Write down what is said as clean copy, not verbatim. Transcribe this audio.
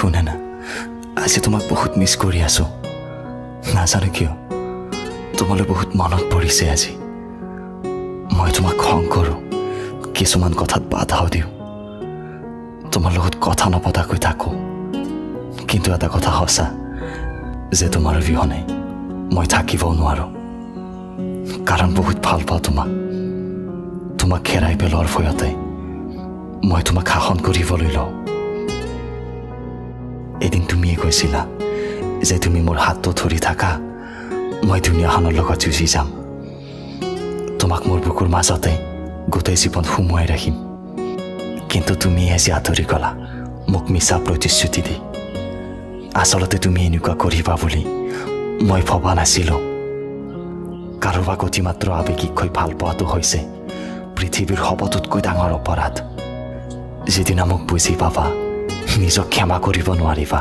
শুনে না আজি তোমাক বহুত মিছ কৰি আছোঁ নাজানো কিয় তোমালৈ বহুত মনত পৰিছে আজি মই তোমাক খং কৰোঁ কিছুমান কথাত বাধাও দিওঁ তোমাৰ লগত কথা নপতাকৈ থাকোঁ কিন্তু এটা কথা সঁচা যে তোমাৰ অবিহনে মই থাকিব নোৱাৰোঁ কাৰণ বহুত ভাল পাওঁ তোমাক হেৰাই পেলোৱাৰ ভয়তে মই তোমাক শাসন কৰিবলৈ লওঁ এদিন তুমিয়ে কৈছিলা যে তুমি মোৰ হাতটো ধৰি থাকা মই দুনিয়াখনৰ লগত যুঁজি যাম তোমাক মোৰ বুকুৰ মাজতে গোটেই জীৱন সুমুৱাই ৰাখিম কিন্তু তুমি আজি আঁতৰি গলা মোক মিছা প্ৰতিশ্ৰুতি দি আচলতে তুমি এনেকুৱা কৰিবা বুলি মই ভবা নাছিলোঁ কাৰোবাক অতিমাত্ৰ আৱেগিককৈ ভাল পোৱাটো হৈছে পৃথিৱীৰ সবতকৈ ডাঙৰ অপৰাধ যিদিনা মোক বুজি পাবা নিজক ক্ষমা কৰিব নোৱাৰিবা